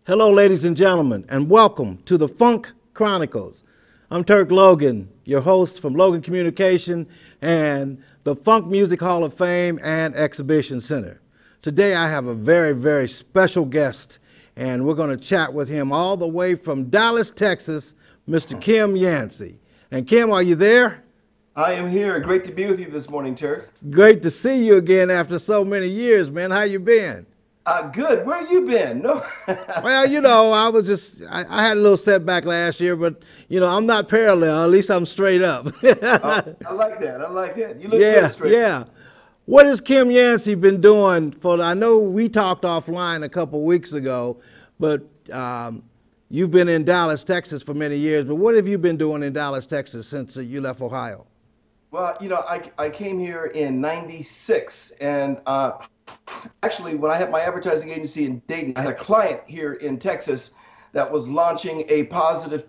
Hello, ladies and gentlemen, and welcome to the Funk Chronicles. I'm Turk Logan, your host from Logan Communication and the Funk Music Hall of Fame and Exhibition Center. Today I have a very, very special guest, and we're going to chat with him all the way from Dallas, Texas, Mr. Kym Yancey. And Kym, are you there? I am here. Great to be with you this morning, Turk. Great to see you again after so many years, man. How you been? Good. Where you been? No. Well, you know, I had a little setback last year, but, you know, I'm not parallel. At least I'm straight up. I like that. I like that. You look good straight. Yeah. What has Kym Yancey been doing I know we talked offline a couple weeks ago, but you've been in Dallas, Texas for many years, but what have you been doing in Dallas, Texas since you left Ohio? Well, you know, I came here in '96, and actually, when I had my advertising agency in Dayton, I had a client here in Texas that was launching a positive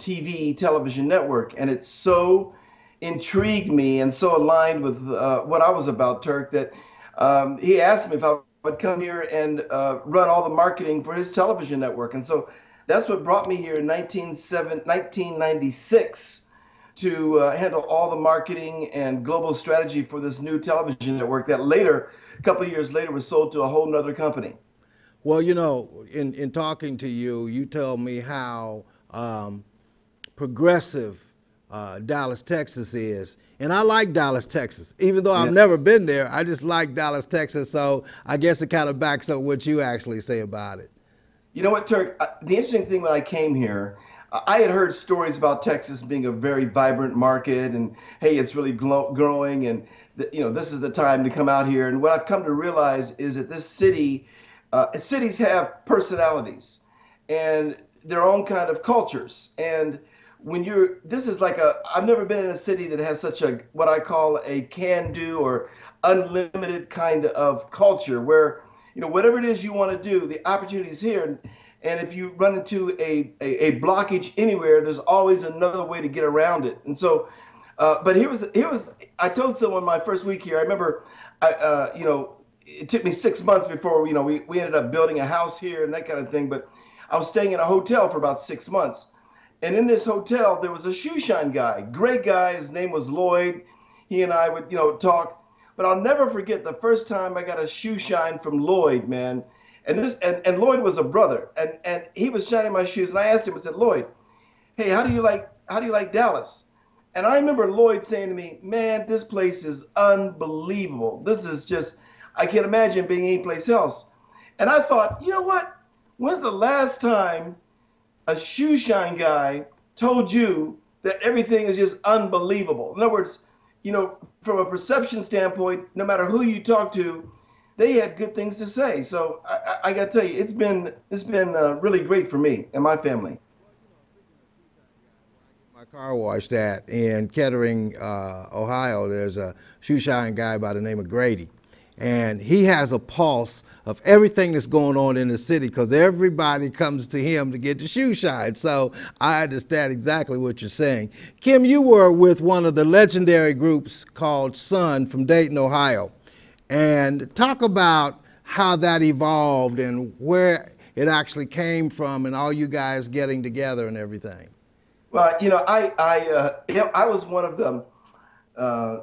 television network, and it so intrigued me and so aligned with what I was about, Turk, that he asked me if I would come here and run all the marketing for his television network. And so that's what brought me here in 1996 to handle all the marketing and global strategy for this new television network that later, a couple of years later, was sold to a whole nother company. Well, you know, in talking to you, you told me how progressive Dallas, Texas is. And I like Dallas, Texas. Even though I've never been there, I just like Dallas, Texas. So I guess it kind of backs up what you actually say about it. You know what, Turk? The interesting thing when I came here, I had heard stories about Texas being a very vibrant market and, hey, it's really growing and, you know, this is the time to come out here. And what I've come to realize is that this city, cities have personalities and their own kind of cultures. And when I've never been in a city that has such a, what I call a can-do or unlimited kind of culture where, you know, whatever it is you want to do, the opportunity is here. And if you run into a blockage anywhere, there's always another way to get around it. And so, but I told someone my first week here, I remember, you know, it took me 6 months before, you know, we ended up building a house here and that kind of thing. But I was staying in a hotel for about 6 months. And in this hotel, there was a shoe shine guy, great guy. His name was Lloyd. He and I would, you know, talk. But I'll never forget the first time I got a shoe shine from Lloyd, man. And Lloyd was a brother, and he was shining my shoes. And I asked him, I said, Lloyd, hey, how do you like Dallas? And I remember Lloyd saying to me, man, this place is unbelievable. This is just, I can't imagine being anyplace else. And I thought, you know what? When's the last time a shoe shine guy told you that everything is just unbelievable? In other words, you know, from a perception standpoint, no matter who you talk to, they had good things to say. So I got to tell you, it's been really great for me and my family. My car washed at in Kettering, Ohio. There's a shoe shine guy by the name of Grady. And he has a pulse of everything that's going on in the city because everybody comes to him to get the shoe shine. So I understand exactly what you're saying. Kym, you were with one of the legendary groups called Sun from Dayton, Ohio. And talk about how that evolved and where it actually came from and all you guys getting together and everything. Well, you know, I was one of the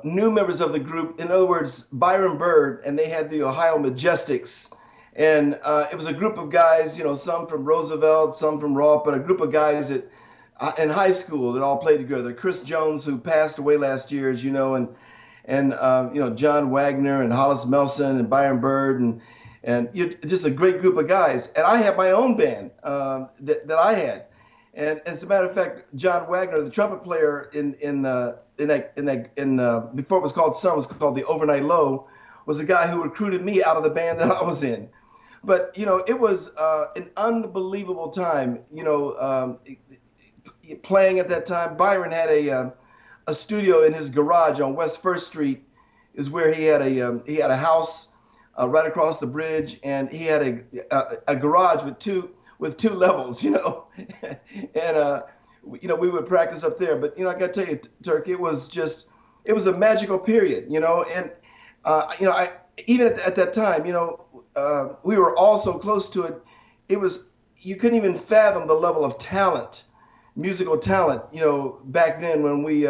new members of the group. In other words, Byron Byrd, and they had the Ohio Majestics. And it was a group of guys, you know, some from Roosevelt, some from Rolfe, but a group of guys that in high school that all played together. Chris Jones, who passed away last year, as you know, and you know, John Wagner and Hollis Melson and Byron Byrd and just a great group of guys. And I had my own band that I had. And as a matter of fact, John Wagner, the trumpet player before it was called Sun, it was called the Overnight Low, was the guy who recruited me out of the band that I was in. But you know, it was an unbelievable time. You know, playing at that time. Byron had a studio in his garage on West First Street, is where he had a house right across the bridge, and he had a garage with two levels, you know, and you know, we would practice up there. But you know, I got to tell you, Turk, it was a magical period, you know, and you know, even at that time, you know, we were all so close to it. It was, you couldn't even fathom the level of talent, musical talent, you know, back then when we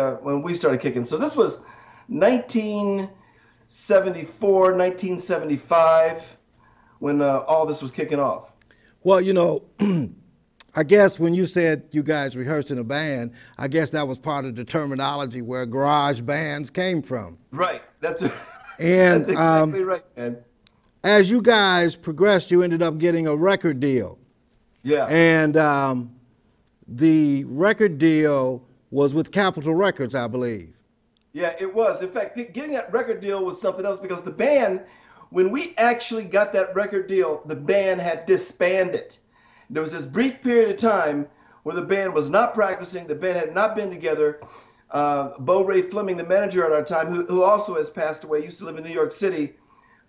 started kicking. So this was 1974, 1975, when all this was kicking off. Well, you know, I guess when you said you guys rehearsed in a band, I guess that was part of the terminology where garage bands came from. Right. That's and that's exactly right, man. As you guys progressed, you ended up getting a record deal. Yeah. And the record deal was with Capitol Records, I believe. Yeah, it was. In fact, getting that record deal was something else, because the band, when we actually got that record deal, the band had disbanded. There was this brief period of time where the band was not practicing, the band had not been together. Bo Ray Fleming, the manager at our time, who also has passed away, used to live in New York City.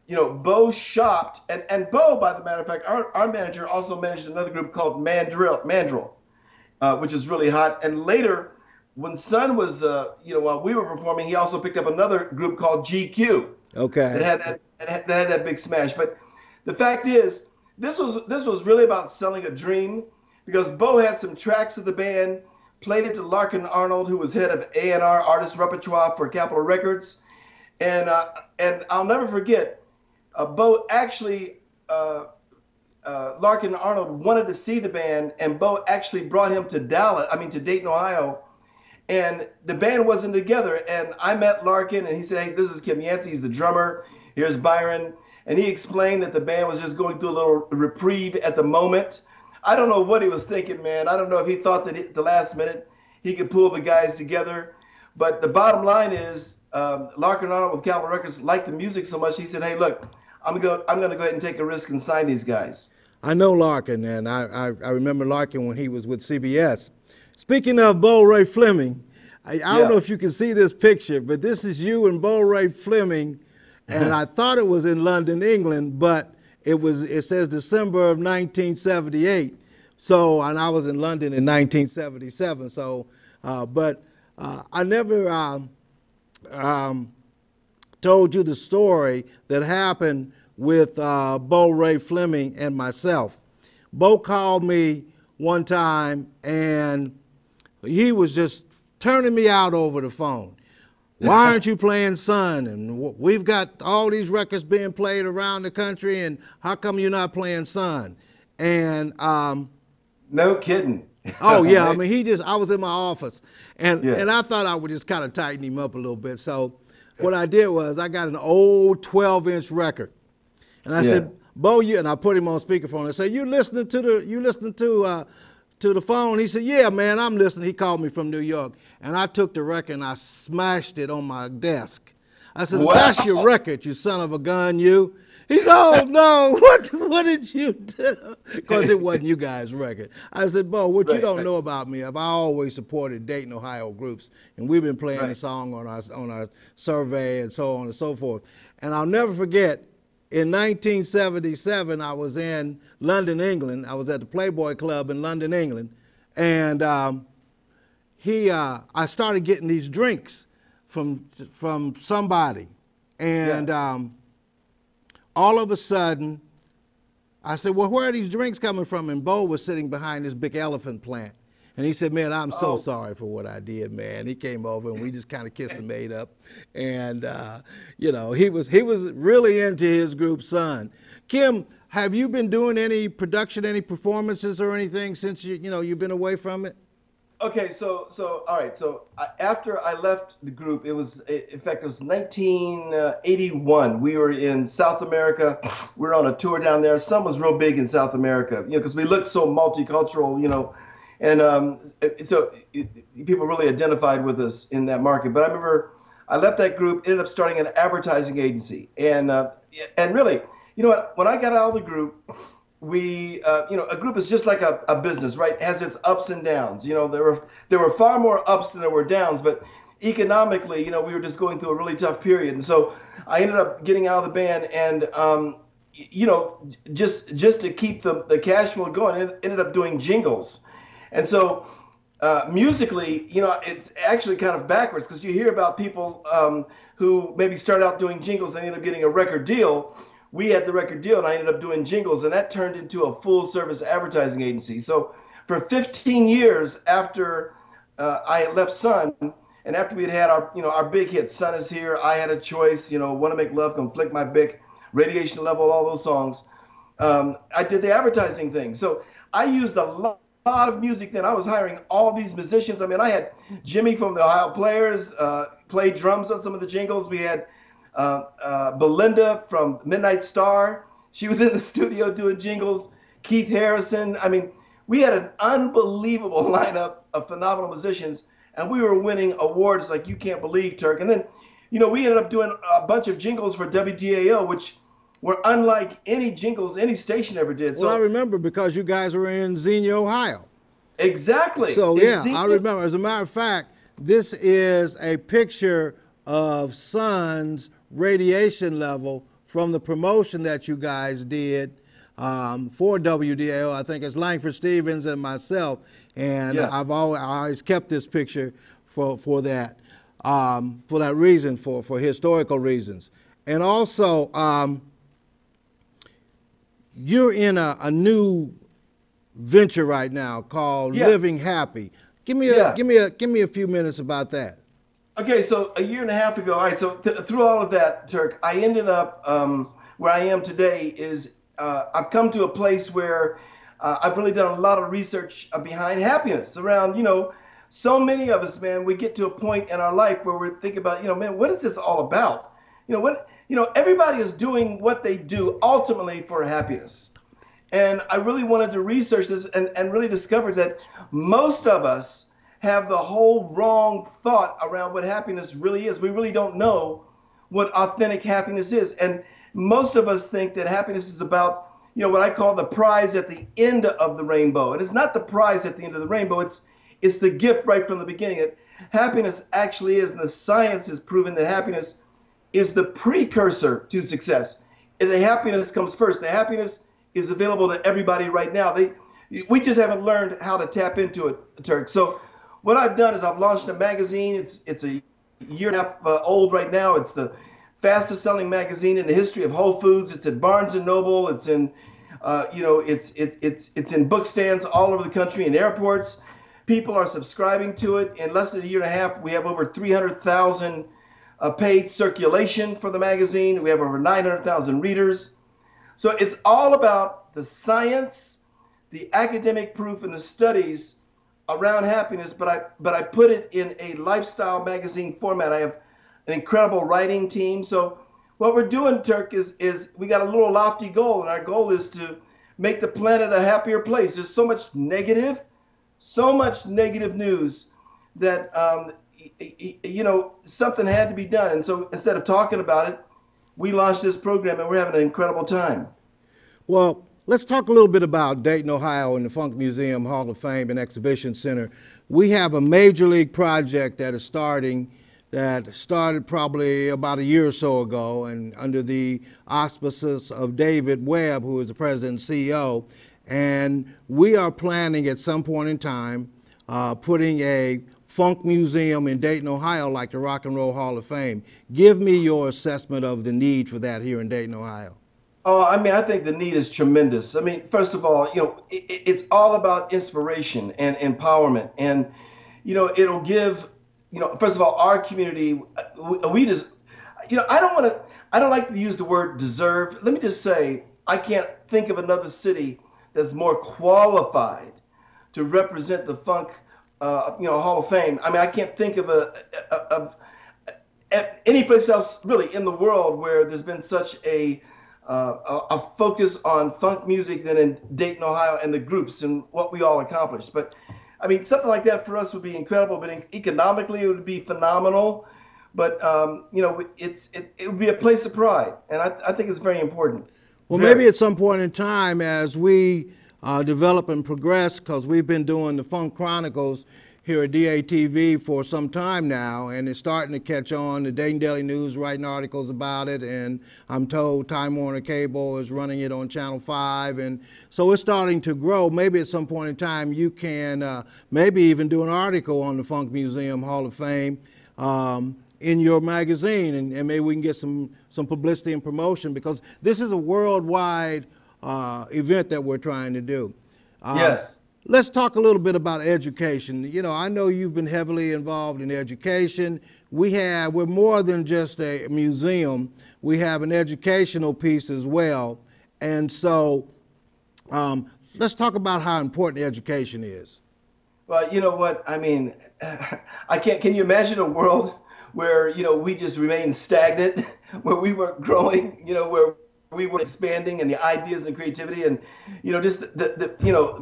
You know, Bo shopped, and Bo, by the matter of fact, our manager also managed another group called Mandrill, which is really hot. And later, when Sun was, you know, while we were performing, he also picked up another group called GQ. Okay. That had that big smash. But the fact is, this was really about selling a dream, because Bo had some tracks of the band, played it to Larkin Arnold, who was head of A&R artist repertoire for Capitol Records, and I'll never forget. Bo actually, Larkin Arnold wanted to see the band, and Bo actually brought him to Dayton, Ohio, and the band wasn't together. And I met Larkin, and he said, "Hey, this is Kym Yancey. He's the drummer. Here's Byron." And he explained that the band was just going through a little reprieve at the moment. I don't know what he was thinking, man. I don't know if he thought that at the last minute he could pull the guys together. But the bottom line is, Larkin Arnold with Capitol Records liked the music so much, he said, "Hey, look, I'm going to go ahead and take a risk and sign these guys." I know Larkin, and I remember Larkin when he was with CBS. Speaking of Bo Ray Fleming, I don't know if you can see this picture, but this is you and Bo Ray Fleming, and I thought it was in London, England, but it says December of 1978. So, and I was in London in 1977. So, but I never told you the story that happened with Bo Ray Fleming and myself. Bo called me one time, and he was just turning me out over the phone. "Why aren't you playing Sun? And we've got all these records being played around the country, and how come you're not playing Sun?" And no kidding. Oh yeah, I mean, I was in my office, and I thought I would just kind of tighten him up a little bit. So what I did was I got an old 12-inch record, and I said, "Bo, and I put him on speakerphone. I said, you listening to the phone?" He said, "Yeah, man, I'm listening." He called me from New York, and I took the record and I smashed it on my desk. I said, "Wow. That's your record, you son of a gun, you." He said, "Oh no, what did you do?" Because it wasn't you guys' record. I said, "Bo, what you don't know about me, I always supported Dayton, Ohio groups, and we've been playing the song on our survey and so on and so forth." And I'll never forget, in 1977, I was in London, England. I was at the Playboy Club in London, England, and I started getting these drinks from somebody, and all of a sudden, I said, "Well, where are these drinks coming from?" And Bo was sitting behind this big elephant plant. And he said, "Man, I'm so sorry for what I did, man." He came over and we just kind of kissed and made up. And, you know, he was really into his group, Sun. Kym, have you been doing any production, any performances or anything since you've been away from it? Okay, so all right. So after I left the group, in fact, it was 1981. We were in South America. We were on a tour down there. Sun was real big in South America, because we looked so multicultural, and so people really identified with us in that market. But I remember I left that group, ended up starting an advertising agency, and really, you know what? When I got out of the group, a group is just like a business, right? It has its ups and downs. There were far more ups than there were downs, but economically, we were just going through a really tough period. And so I ended up getting out of the band, and just to keep the cash flow going, I ended up doing jingles. And so musically, it's actually kind of backwards, because you hear about people who maybe start out doing jingles and end up getting a record deal. We had the record deal, and I ended up doing jingles, and that turned into a full service advertising agency. So for 15 years after I had left Sun, and after we had our big hits, Sun Is Here, I Had a Choice, Want to Make Love, Come Flick My Bick, Radiation Level, all those songs, I did the advertising thing. So I used a lot of music then. I was hiring all these musicians. I mean, I had Jimmy from the Ohio Players play drums on some of the jingles. We had Belinda from Midnight Star. She was in the studio doing jingles. Keith Harrison. I mean, we had an unbelievable lineup of phenomenal musicians, and we were winning awards like you can't believe, Turk. And then, we ended up doing a bunch of jingles for WDAO, which were unlike any jingles any station ever did. Well, I remember, because you guys were in Xenia, Ohio. Exactly. So, yeah, I remember. As a matter of fact, this is a picture of Sun's radiation level from the promotion that you guys did for WDAO. I think it's Langford Stevens and myself, and yeah. I always kept this picture for that reason, for historical reasons. And also, you're in a new venture right now called Living Happy. Give me a few minutes about that. Okay, so a year and a half ago, all right, so through all of that, Turk, I ended up where I am today is I've come to a place where I've really done a lot of research behind happiness around, so many of us, man, we get to a point in our life where we're thinking about, man, what is this all about? Everybody is doing what they do ultimately for happiness. And I really wanted to research this and really discover that most of us have the whole wrong thought around what happiness really is. We really don't know what authentic happiness is. And most of us think that happiness is about, what I call the prize at the end of the rainbow. And it's not the prize at the end of the rainbow. It's the gift right from the beginning. That happiness actually is, and the science has proven that happiness is the precursor to success. And the happiness comes first. The happiness is available to everybody right now. We just haven't learned how to tap into it, Turk. So what I've done is I've launched a magazine. It's a year and a half old right now. It's the fastest selling magazine in the history of Whole Foods. It's at Barnes and Noble. It's in, it's in book stands all over the country and airports. People are subscribing to it. In less than a year and a half, we have over 300,000 paid circulation for the magazine. We have over 900,000 readers. So it's all about the science, the academic proof, and the studies around happiness, but I put it in a lifestyle magazine format. I have an incredible writing team. So what we're doing, Turk, is we got a little lofty goal, and our goal is to make the planet a happier place. There's so much negative news that something had to be done. And so instead of talking about it, we launched this program, and we're having an incredible time. Well, let's talk a little bit about Dayton, Ohio, and the Funk Museum Hall of Fame and Exhibition Center. We have a major league project that started probably about a year or so ago, and under the auspices of David Webb, who is the president and CEO. And we are planning at some point in time putting a funk museum in Dayton, Ohio, like the Rock and Roll Hall of Fame. Give me your assessment of the need for that here in Dayton, Ohio. Oh, I mean, I think the need is tremendous. I mean, first of all, it's all about inspiration and empowerment. And, it'll give, first of all, our community, we just, I don't like to use the word deserve. Let me just say, I can't think of another city that's more qualified to represent the funk, Hall of Fame. I mean, I can't think of any place else really in the world where there's been such a focus on funk music than in Dayton, Ohio, and the groups and what we all accomplished. But I mean, something like that for us would be incredible, but economically it would be phenomenal. But it would be a place of pride, and I think it's very important. Well, maybe at some point in time, as we develop and progress, because we've been doing the Funk Chronicles here at DATV for some time now, and it's starting to catch on. The Dayton Daily News writing articles about it, and I'm told Time Warner Cable is running it on Channel 5, and so it's starting to grow. Maybe at some point in time you can maybe even do an article on the Funk Museum Hall of Fame in your magazine, and maybe we can get some publicity and promotion, because this is a worldwide event that we're trying to do. Yes. Let's talk a little bit about education. You know, I know you've been heavily involved in education. We're more than just a museum. We have an educational piece as well. And so let's talk about how important education is. Well, you know what? I mean, can you imagine a world where, we just remain stagnant, where we weren't growing, where we were expanding, and the ideas and creativity, and just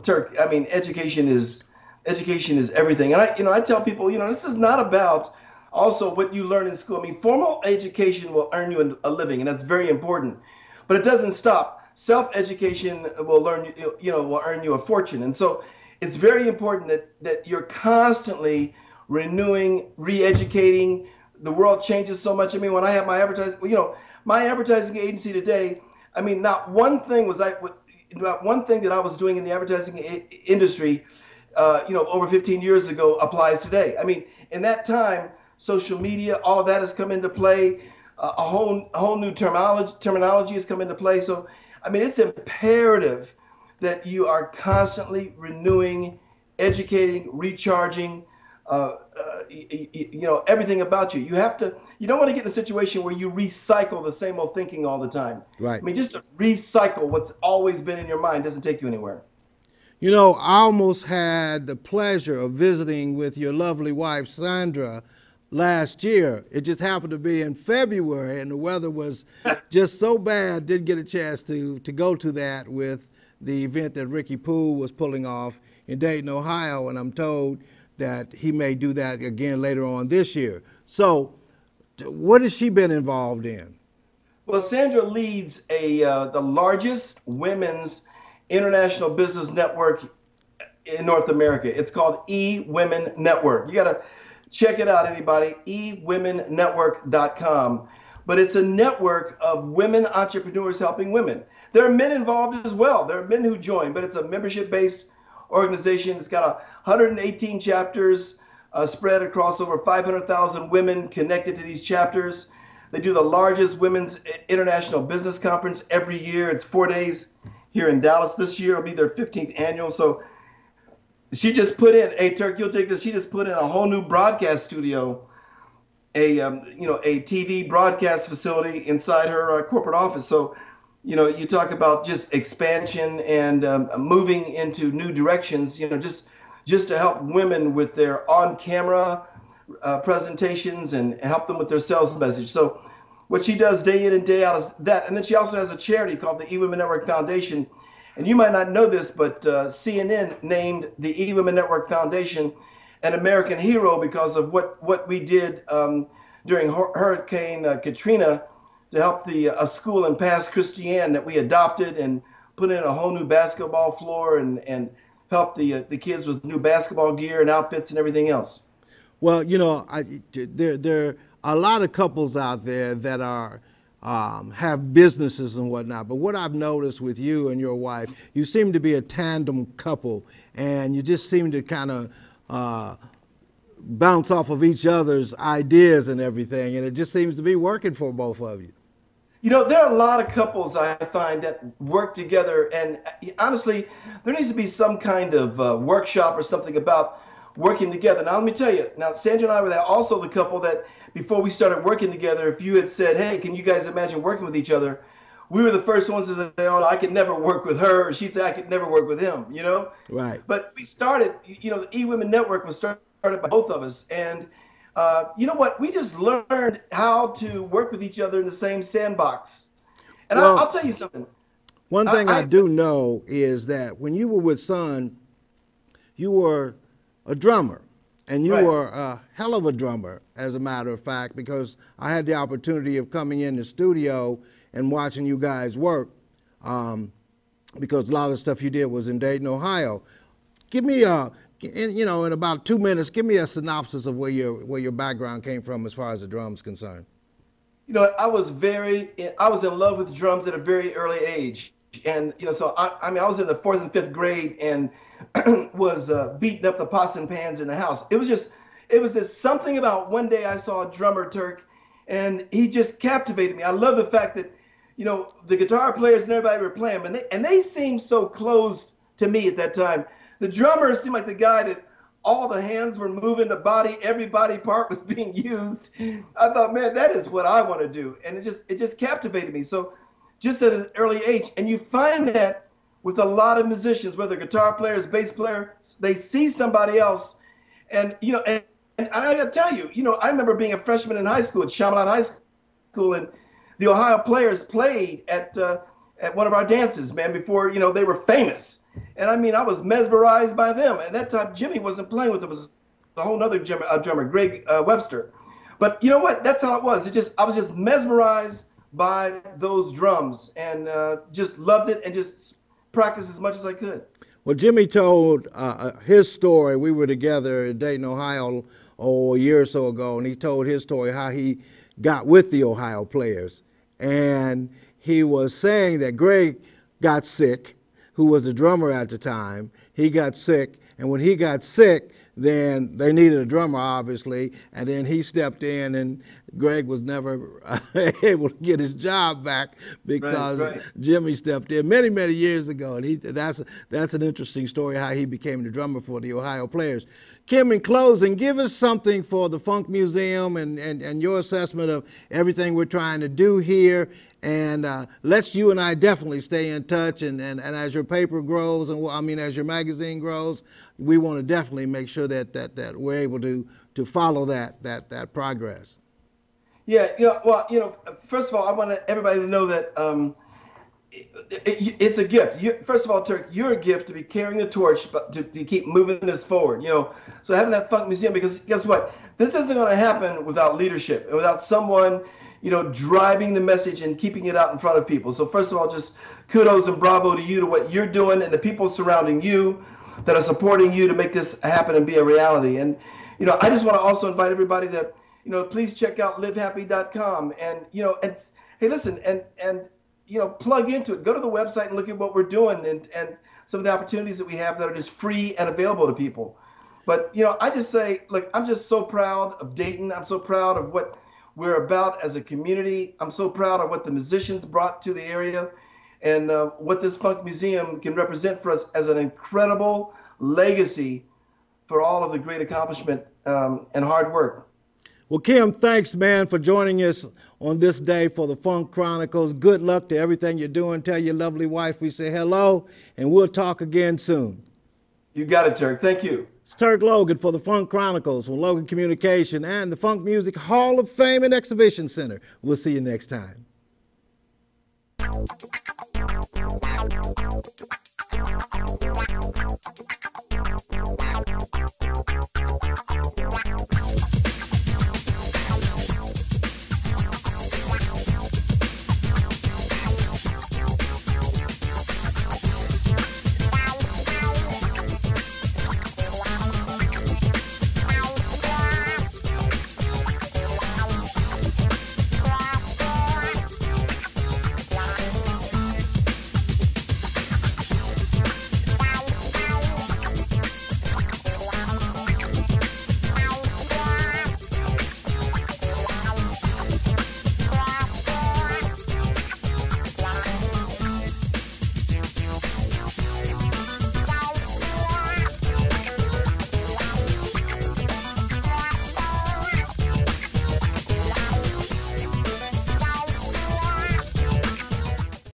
Turk, I mean, education is everything. And I tell people, this is not about also what you learn in school. I mean, formal education will earn you a living, and that's very important, but it doesn't stop. Self-education will earn you a fortune. And so it's very important that you're constantly renewing, re-educating. The world changes so much. I mean, when I have my advertising agency today, I mean, not one thing that I was doing in the advertising industry, over 15 years ago applies today. I mean, in that time, social media, all of that has come into play. A whole new terminology has come into play. So, I mean, it's imperative that you are constantly renewing, educating, recharging, everything about you. You don't want to get in a situation where you recycle the same old thinking all the time. Right. I mean, just to recycle what's always been in your mind doesn't take you anywhere. You know, I almost had the pleasure of visiting with your lovely wife, Sandra, last year. It just happened to be in February, and the weather was just so bad, didn't get a chance to go to that with the event that Ricky Pooh was pulling off in Dayton, Ohio, and I'm told that he may do that again later on this year. So what has she been involved in? Well, Sandra leads the largest women's international business network in North America. It's called eWomen Network. You got to check it out, anybody, eWomenNetwork.com. But it's a network of women entrepreneurs helping women. There are men involved as well. There are men who join, but it's a membership-based organization. It's got 118 chapters spread across over 500,000 women connected to these chapters. They do the largest women's international business conference every year. It's 4 days here in Dallas. This year will be their 15th annual. So she just put in, hey, Turk, you'll take this. She just put in a whole new broadcast studio, a TV broadcast facility inside her corporate office. So, you talk about just expansion and moving into new directions, just to help women with their on-camera presentations and help them with their sales message. So what she does day in and day out is that. And then she also has a charity called the eWomen Network Foundation. And you might not know this, but CNN named the eWomen Network Foundation an American hero because of what we did during Hurricane Katrina to help a school in Pass Christian that we adopted and put in a whole new basketball floor and help the kids with new basketball gear and outfits and everything else. Well, there are a lot of couples out there that have businesses and whatnot, but what I've noticed with you and your wife, you seem to be a tandem couple, and you just seem to kind of bounce off of each other's ideas and everything, and it just seems to be working for both of you. There are a lot of couples I find that work together, and honestly, there needs to be some kind of workshop or something about working together. Now, let me tell you, Sandra and I were also the couple that before we started working together, if you had said, hey, can you guys imagine working with each other? We were the first ones to say, oh, I could never work with her. Or she'd say, I could never work with him, Right. But we started, the eWomen Network was started by both of us. And you know what? We just learned how to work with each other in the same sandbox. And well, I'll tell you something. One thing I do know is that when you were with Son, you were a drummer. And you were a hell of a drummer, as a matter of fact, because I had the opportunity of coming in the studio and watching you guys work. because a lot of the stuff you did was in Dayton, Ohio. Give me in about 2 minutes, give me a synopsis of where your background came from as far as the drums concerned. I was in love with drums at a very early age. And, so I was in the 4th and 5th grade and was beating up the pots and pans in the house. It was just something about one day I saw a drummer, Turk, and he just captivated me. I love the fact that, the guitar players and everybody were playing, and they seemed so close to me at that time. The drummer seemed like the guy that all the hands were moving, the body, every body part was being used. I thought, man, that is what I want to do. And it just captivated me. So just at an early age, and you find that with a lot of musicians, whether guitar players, bass players, they see somebody else. And, and I got to tell you, I remember being a freshman in high school at Chaminade High School, and the Ohio players played at one of our dances, man, before, they were famous. And I was mesmerized by them. At that time, Jimmy wasn't playing with them. It was a whole other drummer, Greg Webster. But you know what? That's how it was. I was just mesmerized by those drums and just loved it and just practiced as much as I could. Well, Jimmy told his story. We were together in Dayton, Ohio, a year or so ago, and he told his story, how he got with the Ohio players. And he was saying that Greg got sick, who was the drummer at the time. He got sick, and when he got sick, then they needed a drummer, obviously, and then he stepped in, and Greg was never able to get his job back because right. Jimmy stepped in many, many years ago, and that's an interesting story, how he became the drummer for the Ohio players. Kym, in closing, give us something for the Funk Museum and your assessment of everything we're trying to do here. And let's you and I definitely stay in touch. And as your paper grows, and as your magazine grows, we want to definitely make sure that we're able to follow that progress. Yeah, first of all, I want everybody to know that it's a gift. First of all, Turk, you're a gift to be carrying the torch, but to keep moving this forward. So having that Funk Museum, because guess what? This isn't going to happen without leadership and without someone, driving the message and keeping it out in front of people. So first of all, just kudos and bravo to you, to what you're doing, and the people surrounding you that are supporting you to make this happen and be a reality. And I just want to also invite everybody to please check out livehappy.com and and hey, listen, and plug into it. Go to the website and look at what we're doing and some of the opportunities that we have that are just free and available to people. But I just say, look, I'm just so proud of Dayton. I'm so proud of what we're about as a community. I'm so proud of what the musicians brought to the area and what this Funk Museum can represent for us as an incredible legacy for all of the great accomplishment and hard work. Well, Kym, thanks, man, for joining us on this day for the Funk Chronicles. Good luck to everything you're doing. Tell your lovely wife we say hello, and we'll talk again soon. You got it, Turk. Thank you. It's Turk Logan for the Funk Chronicles from Logan Communication and the Funk Music Hall of Fame and Exhibition Center. We'll see you next time.